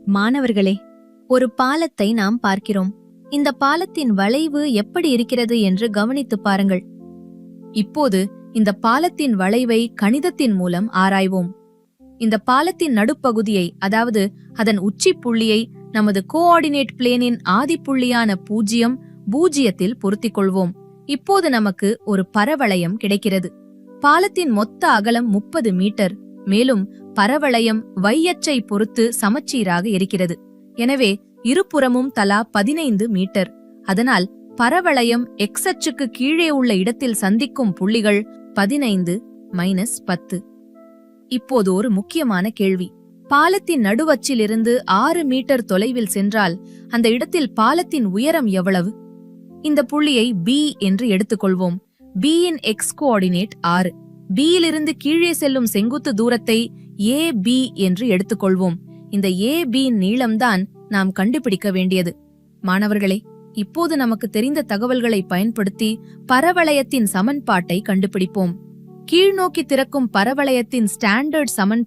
மாணவர்களே, ஒரு பாலத்தை நாம் பார்க்கிறோம். இந்த பாலத்தின் வளைவு எப்படி இருக்கிறது என்று கவனித்துப் பாருங்கள். இப்போது இந்த பாலத்தின் வளைவை கணிதத்தின் மூலம் ஆராய்வோம். இந்த பாலத்தின் நடுப்பகுதியை, அதாவது அதன் உச்சி புள்ளியை நமது கோஆர்டினேட் பிளேனின் ஆதிப்புள்ளியான 0 பொருத்திக் கொள்வோம். இப்போது நமக்கு ஒரு பரவளையம் கிடைக்கிறது. பாலத்தின் மொத்த அகலம் 30 மீட்டர். மேலும் பரவளையம் y அச்சை பொறுத்து சமச்சீராக இருக்கிறது. எனவே இருபுறமும் தலா 15 மீட்டர். அதனால் பரவளையம் x அச்சுக்கு கீழே உள்ள இடத்தில் சந்திக்கும் புள்ளிகள் 15 - 10. இப்போது ஒரு முக்கியமான கேள்வி. பாலத்தின் நடுவச்சிலிருந்து 6 மீட்டர் தொலைவில் சென்றால் அந்த இடத்தில் பாலத்தின் உயரம் எவ்வளவு? இந்த புள்ளியை B என்று எடுத்துக்கொள்வோம். B இன் x கோஆர்டினேட் 6. B யிலிருந்து கீழே செல்லும் செங்குத்து தூரத்தை AB என்று எடுத்துக்கொள்வோம். இந்த AB நீளம்தான் நாம் கண்டுபிடிக்க வேண்டியது. மாணவர்களே, இப்போது நமக்கு தெரிந்த தகவல்களை பயன்படுத்தி பரவளையத்தின் சமன்பாட்டை கண்டுபிடிப்போம். கீழ்நோக்கி திறக்கும் பரவளையத்தின் ஸ்டாண்டர்ட் சமன்பாடு